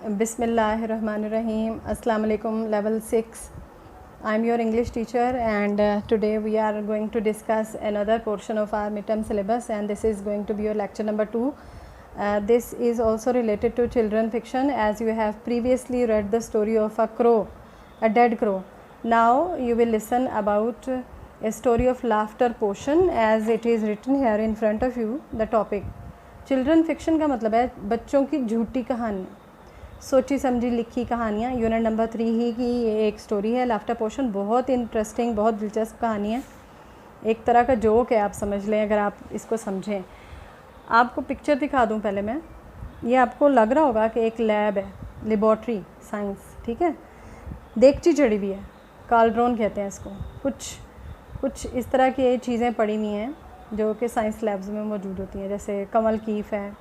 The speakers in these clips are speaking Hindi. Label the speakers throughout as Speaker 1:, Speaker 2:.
Speaker 1: Bismillahirrahmanirrahim. Assalamu alaikum, level 6. I am your English teacher, and today we are going to discuss another portion of our midterm syllabus, and this is going to be your lecture number 2. This is also related to children fiction, as you have previously read the story of a crow, a dead crow. Now you will listen about a story of laughter portion, as it is written here in front of you, the topic. Children fiction का मतलब है बच्चों की झूठी कहानी, सोची समझी लिखी कहानियाँ। यूनिट नंबर 3 ही की ये एक स्टोरी है, लाफ्टर पोर्शन। बहुत इंटरेस्टिंग, बहुत दिलचस्प कहानी है, एक तरह का जोक है, आप समझ लें अगर आप इसको समझें। आपको पिक्चर दिखा दूं पहले मैं। ये आपको लग रहा होगा कि एक लैब है, लेबॉर्ट्री साइंस, ठीक है। देगची चढ़ी हुई है, कालड्रोन कहते हैं इसको। कुछ इस तरह की चीज़ें पड़ी हुई हैं जो कि साइंस लैब्स में मौजूद होती हैं, जैसे कमल कीफ है,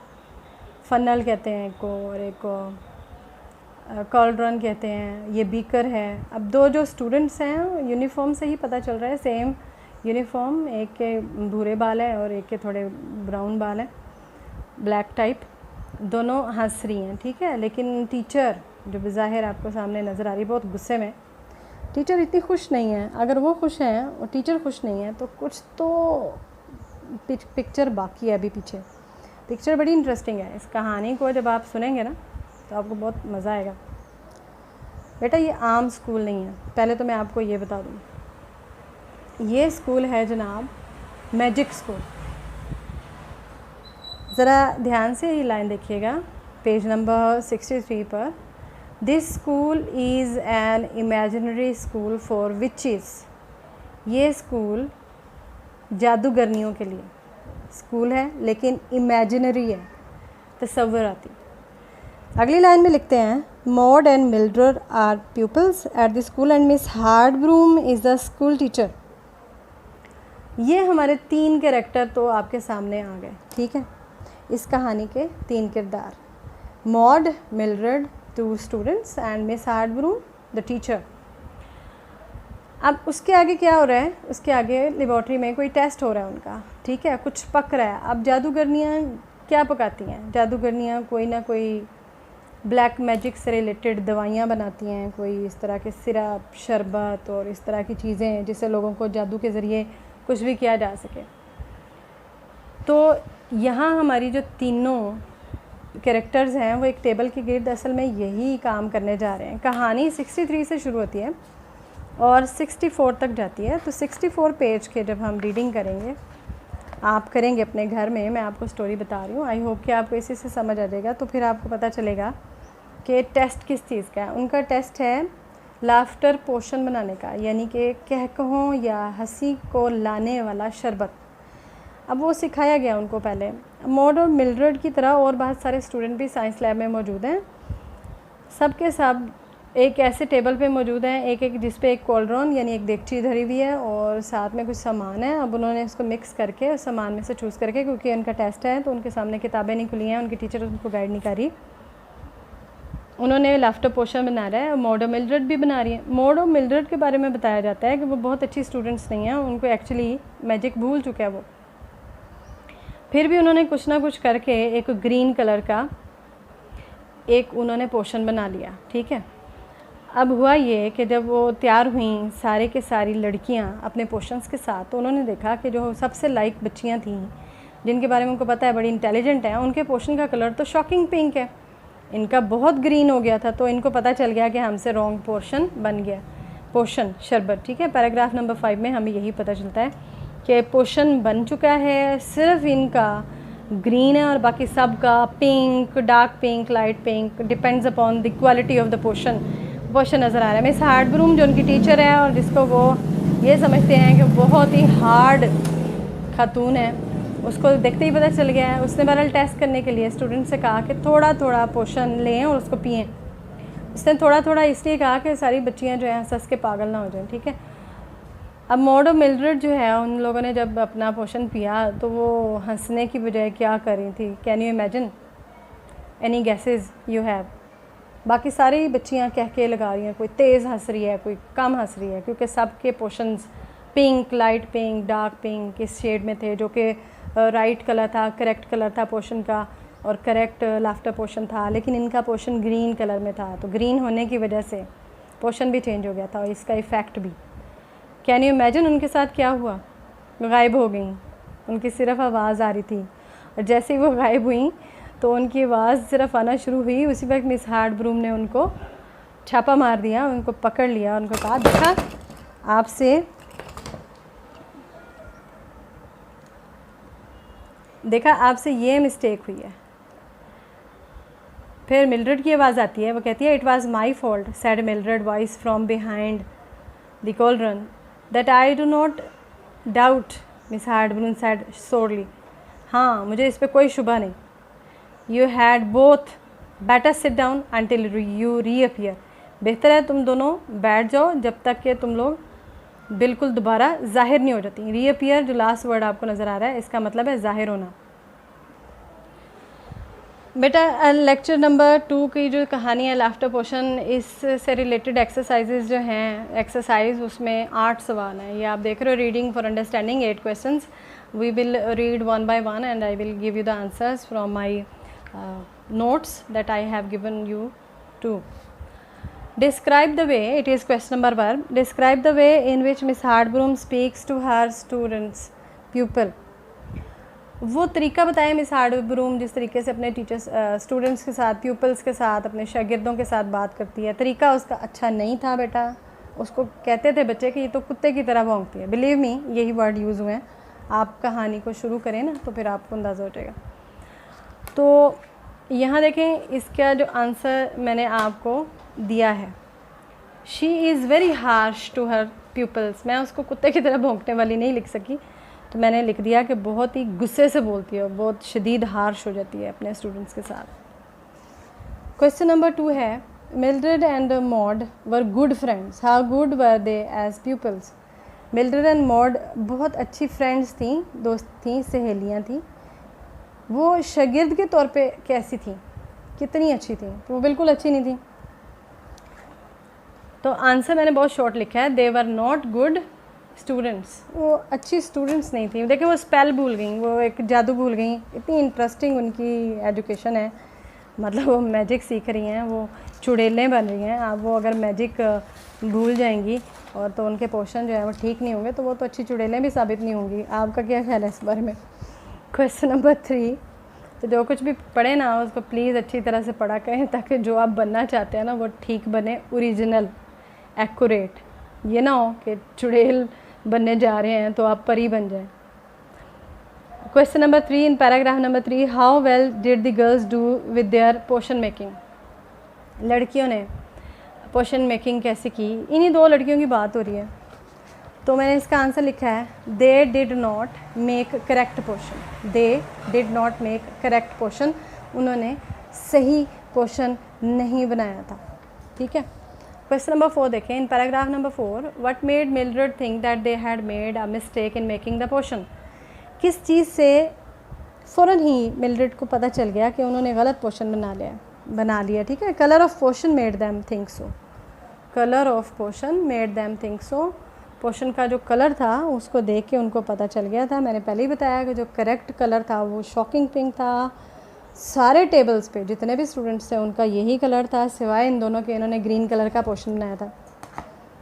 Speaker 1: फनल कहते हैं एक को, और एक को कॉल्ड्रॉन कहते हैं, ये बीकर है। अब दो जो स्टूडेंट्स हैं, यूनिफॉर्म से ही पता चल रहा है, सेम यूनिफॉर्म, एक के भूरे बाल है और एक के थोड़े ब्राउन बाल है, ब्लैक टाइप। दोनों हंस रही हैं, ठीक है। लेकिन टीचर जो बज़ाहिर आपको सामने नज़र आ रही है, बहुत गुस्से में। टीचर इतनी खुश नहीं है। अगर वो खुश हैं और टीचर खुश नहीं है तो कुछ तो पिक्चर बाकी है अभी पीछे। पिक्चर बड़ी इंटरेस्टिंग है। इस कहानी को जब आप सुनेंगे ना तो आपको बहुत मज़ा आएगा। बेटा ये आम स्कूल नहीं है, पहले तो मैं आपको ये बता दूँ। ये स्कूल है जनाब मैजिक स्कूल। ज़रा ध्यान से ये लाइन देखिएगा, पेज नंबर 63 पर। This school is an imaginary school for witches. ये स्कूल जादूगरनियों के लिए स्कूल है, लेकिन इमेजिनरी है, तस्वुराती। अगली लाइन में लिखते हैं, Maud and Mildred are pupils at the school and Miss Hardbroom is the school teacher. ये हमारे 3 कैरेक्टर तो आपके सामने आ गए, ठीक है। इस कहानी के 3 किरदार, Maud, Mildred 2 students and Miss Hardbroom the teacher. अब उसके आगे क्या हो रहा है, उसके आगे लेबॉर्ट्री में कोई टेस्ट हो रहा है उनका, ठीक है, कुछ पक रहा है। अब जादूगरनियाँ क्या पकाती हैं? जादूगरनियाँ कोई ना कोई ब्लैक मैजिक से रिलेटेड दवाइयाँ बनाती हैं, कोई इस तरह के सिरप, शरबत और इस तरह की चीज़ें जिससे लोगों को जादू के ज़रिए कुछ भी किया जा सके। तो यहाँ हमारी जो तीनों कैरेक्टर्स हैं वो एक टेबल के गिर्द असल में यही काम करने जा रहे हैं। कहानी 63 से शुरू होती है और 64 तक जाती है। तो 64 पेज के जब हम रीडिंग करेंगे, आप करेंगे अपने घर में, मैं आपको स्टोरी बता रही हूँ, आई होप कि आपको इसी से समझ आ जाएगा। तो फिर आपको पता चलेगा कि टेस्ट किस चीज़ का है। उनका टेस्ट है लाफ्टर पोशन बनाने का, यानी कि कहकहों या हंसी को लाने वाला शरबत। अब वो सिखाया गया उनको पहले। मॉड और मिल्ड्रेड की तरह और बहुत सारे स्टूडेंट भी साइंस लैब में मौजूद हैं। सब के सब एक ऐसे टेबल पे मौजूद हैं, एक जिस पे एक कॉल्ड्रॉन यानी एक देगची धरी हुई है और साथ में कुछ सामान है। अब उन्होंने इसको मिक्स करके उस सामान में से चूज़ करके, क्योंकि उनका टेस्ट है तो उनके सामने किताबें नहीं खुली हैं, उनकी टीचर उनको गाइड नहीं कर रही, उन्होंने लाफ्टर पोशन बना रहा है। मॉड और मिल्ड्रेड भी बना रही है। मॉड और मिल्ड्रेड के बारे में बताया जाता है कि वो बहुत अच्छी स्टूडेंट्स नहीं हैं, उनको एक्चुअली मैजिक भूल चुका है वो। फिर भी उन्होंने कुछ ना कुछ करके एक ग्रीन कलर का एक उन्होंने पोशन बना लिया, ठीक है। अब हुआ ये कि जब वो तैयार हुई सारे के सारी लड़कियां अपने पोशंस के साथ, तो उन्होंने देखा कि जो सबसे लाइक बच्चियां थीं, जिनके बारे में उनको पता है बड़ी इंटेलिजेंट हैं, उनके पोशन का कलर तो शॉकिंग पिंक है, इनका बहुत ग्रीन हो गया था। तो इनको पता चल गया कि हमसे रॉन्ग पोर्शन बन गया, पोशन शरबत, ठीक है। पैराग्राफ नंबर 5 में हमें यही पता चलता है कि पोशन बन चुका है, सिर्फ इनका ग्रीन है और बाकी सब का pink, dark pink, light pink, depends upon the quality of the potion नज़र आ रहा है। मिस हार्डब्रूम जो उनकी टीचर है और जिसको वो ये समझते हैं कि बहुत ही हार्ड खातून है, उसको देखते ही पता चल गया है। उसने बहरहाल टेस्ट करने के लिए स्टूडेंट से कहा कि थोड़ा थोड़ा पोशन लें और उसको पिएं। उसने थोड़ा थोड़ा इसलिए कहा कि सारी बच्चियाँ जो हैं हंस के पागल ना हो जाएं, ठीक है। अब मॉड और मिल्ड्रेड जो है, उन लोगों ने जब अपना पोशन पिया तो वो हंसने की बजाय क्या कर रही थी? Can you imagine? Any gases you have? बाकी सारी बच्चियां कह के लगा रही हैं, कोई तेज़ हंस रही है, कोई कम हंस रही है, क्योंकि सबके potions pink, light pink, dark pink इस शेड में थे, जो कि राइट कलर था, करेक्ट कलर था पोशन का। और करेक्ट लाफ्टर पोर्शन था, लेकिन इनका पोर्शन ग्रीन कलर में था, तो ग्रीन होने की वजह से पोर्शन भी चेंज हो गया था और इसका इफ़ेक्ट भी। कैन यू इमेजिन उनके साथ क्या हुआ? गायब हो गई, उनकी सिर्फ आवाज़ आ रही थी, और जैसे ही वो गायब हुई तो उनकी आवाज़ सिर्फ आना शुरू हुई, उसी वक्त मिस हार्डब्रूम ने उनको छापा मार दिया, उनको पकड़ लिया, उनको कहा देखा आपसे ये मिस्टेक हुई है। फिर मिल्ड्रेड की आवाज़ आती है, वो कहती है, it was my fault said Mildred voice from behind the cauldron that I do not doubt, Miss Hardbroom said sorely. हाँ, मुझे इस पर कोई शुबा नहीं। You had both better sit down until you reappear. बेहतर है तुम दोनों बैठ जाओ जब तक कि तुम लोग बिल्कुल दोबारा ज़ाहिर नहीं हो जाती। रीअपियर जो लास्ट वर्ड आपको नज़र आ रहा है, इसका मतलब है ज़ाहिर होना। बेटा लेक्चर नंबर 2 की जो कहानी है लाफ्टर पोर्शन, इससे रिलेटेड एक्सरसाइजेज जो हैं, एक्सरसाइज उसमें 8 सवाल हैं। ये आप देख रहे हो, reading for understanding 8 questions. We will read one by one and I will give you the answers from my notes that I have given you to. Describe the way, it is question number 1, describe the way in which Miss Hardbroom speaks to her students, pupil. वो तरीका बताएं मिस हार्डब्रूम जिस तरीके से अपने टीचर्स स्टूडेंट्स के साथ, प्यूपल्स के साथ, अपने शागिर्दों के साथ बात करती है। तरीका उसका अच्छा नहीं था बेटा। उसको कहते थे बच्चे कि ये तो कुत्ते की तरह भौंकती है। बिलीव मी, यही वर्ड यूज़ हुए हैं। आप कहानी को शुरू करें ना तो फिर आपको अंदाज़ा हो जाएगा। तो यहाँ देखें, इसका जो आंसर मैंने आपको दिया है, she is very harsh to her pupils. मैं उसको कुत्ते की तरह भौंकने वाली नहीं लिख सकी, तो मैंने लिख दिया कि बहुत ही गुस्से से बोलती है, बहुत शदीद हार्श हो जाती है अपने स्टूडेंट्स के साथ। क्वेश्चन नंबर 2 है, Mildred and Maud were good friends, how good were they as pupils. Mildred and Maud बहुत अच्छी फ्रेंड्स थी, दोस्त थी, सहेलियाँ थी। वो शागिर्द के तौर पे कैसी थी, कितनी अच्छी थी? तो वो बिल्कुल अच्छी नहीं थी। तो आंसर मैंने बहुत शॉर्ट लिखा है, दे वर नॉट गुड स्टूडेंट्स। वो अच्छी स्टूडेंट्स नहीं थी। देखिए, वो स्पेल भूल गई, वो एक जादू भूल गई। इतनी इंटरेस्टिंग उनकी एजुकेशन है, मतलब वो मैजिक सीख रही हैं, वो चुड़ैलें बन रही हैं। आप वो अगर मैजिक भूल जाएंगी और तो उनके पोर्शन जो है वो ठीक नहीं होंगे, तो वो तो अच्छी चुड़ैलें भी साबित नहीं होंगी। आपका क्या ख्याल है इस बारे में? क्वेश्चन नंबर 3, तो जो कुछ भी पढ़े ना उसको प्लीज़ अच्छी तरह से पढ़ा करें, ताकि जो आप बनना चाहते हैं ना वो ठीक बने, ओरिजिनल, एक्यूरेट। ये ना हो कि चुड़ैल बनने जा रहे हैं तो आप परी बन जाएं। Question number 3, in paragraph number 3, how well did the girls do with their portion making. लड़कियों ने पोर्शन मेकिंग कैसे की? इन्हीं 2 लड़कियों की बात हो रही है, तो मैंने इसका आंसर लिखा है, they did not make correct portion. They did not make correct portion, उन्होंने सही पोर्शन नहीं बनाया था। ठीक है। क्वेश्चन नंबर 4 देखें, in paragraph number 4, what made Mildred think that they had made a mistake in making the portion. किस चीज़ से फ़ौरन ही मिल्ड्रेड को पता चल गया कि उन्होंने गलत पोर्शन बना लिया। ठीक है। Colour of portion made them think so. Colour of portion made them think so. Portion का जो कलर था उसको देख के उनको पता चल गया था। मैंने पहले ही बताया कि जो करेक्ट कलर था वो शॉकिंग पिंक था। सारे टेबल्स पे जितने भी स्टूडेंट्स थे उनका यही कलर था, सिवाय इन दोनों के, इन्होंने ग्रीन कलर का पोर्शन बनाया था।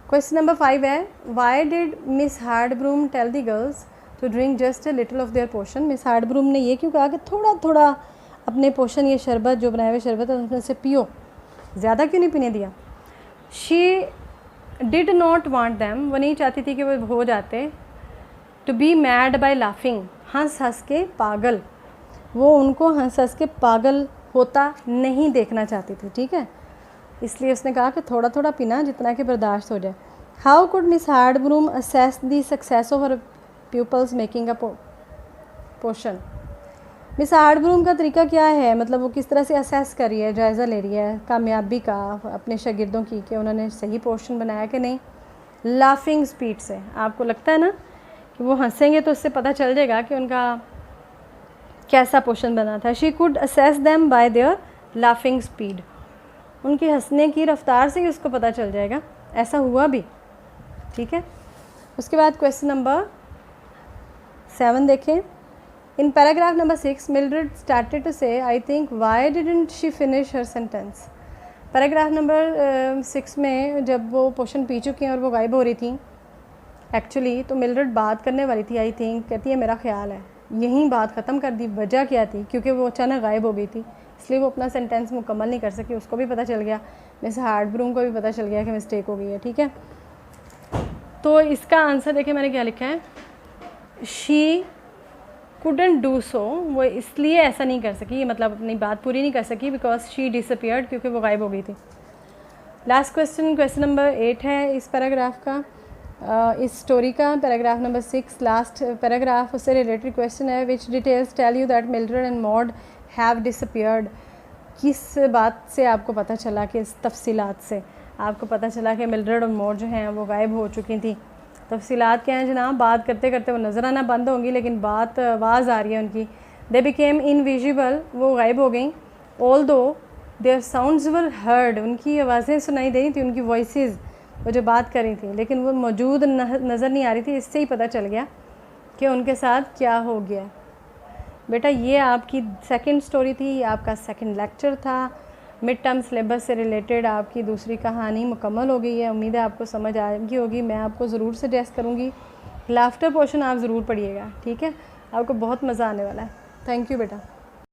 Speaker 1: क्वेश्चन नंबर 5 है, why did Miss Hardbroom tell the girls to drink just a little of their potion. Miss Hardbroom ने ये क्यों कहा कि थोड़ा थोड़ा अपने पोर्शन, ये शरबत जो बनाए हुए शरबत है उसमें से पियो, ज़्यादा क्यों नहीं पीने दिया? She did not want them, वो नहीं चाहती थी कि वो हो जाते, to be mad by laughing, हंस हंस के पागल। वो उनको हंस हंस के पागल होता नहीं देखना चाहती थी। ठीक है। इसलिए उसने कहा कि थोड़ा थोड़ा पीना, जितना कि बर्दाश्त हो जाए। How could Miss Hardbroom assess the success of her pupils making a potion. Miss Hardbroom का तरीका क्या है, मतलब वो किस तरह से असेस कर रही है, जायज़ा ले रही है कामयाबी का अपने शागिर्दों की, कि उन्होंने सही पोर्शन बनाया कि नहीं। लाफिंग स्पीड से, आपको लगता है ना कि वो हंसेंगे तो उससे पता चल जाएगा कि उनका कैसा पोर्शन बना था। She could assess them by there laughing speed, उनकी हंसने की रफ्तार से ही उसको पता चल जाएगा। ऐसा हुआ भी। ठीक है। उसके बाद क्वेश्चन नंबर 7 देखें, In paragraph number 6, Mildred started to say, I think, why didn't she finish her sentence? Paragraph number 6 में जब वो पोर्शन पी चुकी हैं और वो गायब हो रही थी एक्चुअली, तो मिल्ड्रेड बात करने वाली थी, आई थिंक, कहती है मेरा ख्याल है, यहीं बात ख़त्म कर दी। वजह क्या थी? क्योंकि वो अचानक गायब हो गई थी, इसलिए वो अपना सेंटेंस मुकम्मल नहीं कर सकी। उसको भी पता चल गया, मिस हार्टब्रूम को भी पता चल गया कि मिस्टेक हो गई है। ठीक है, तो इसका आंसर देखिए मैंने क्या लिखा है, शी couldn't do so, वो इसलिए ऐसा नहीं कर सकी, मतलब अपनी बात पूरी नहीं कर सकी, बिकॉज शी डिसअपियर्ड, क्योंकि वो गायब हो गई थी। लास्ट क्वेश्चन नंबर 8 है इस पैराग्राफ का, इस स्टोरी का, पैराग्राफ नंबर 6, लास्ट पैराग्राफ, उससे रिलेटेड क्वेश्चन है, which details tell you that Mildred and Maud have disappeared. किस बात से आपको पता चला, कि इस तफसीलात से आपको पता चला कि मिल्ड्रेड और मॉड जो हैं वो गायब हो चुकी थी। तफसीलात क्या हैं जनाब? बात करते करते वो नज़र आना बंद होंगी, लेकिन बात आवाज़ आ रही है उनकी। दे बिकेम इनविजिबल, वो गायब हो गई। ऑल दो देयर साउंड्स वर हर्ड, उनकी आवाज़ें सुनाई दे रही थी, उनकी वॉइसेस, वो जो बात कर रही थी, लेकिन वो मौजूद नज़र नहीं आ रही थी। इससे ही पता चल गया कि उनके साथ क्या हो गया। बेटा ये आपकी सेकंड स्टोरी थी, ये आपका सेकंड लेक्चर था। मिड टर्म सिलेबस से रिलेटेड आपकी दूसरी कहानी मुकम्मल हो गई है। उम्मीद है आपको समझ आ गई होगी। मैं आपको ज़रूर सजेस्ट करूँगी लाफ्टर पोर्शन आप ज़रूर पढ़िएगा, ठीक है? आपको बहुत मज़ा आने वाला है। थैंक यू बेटा।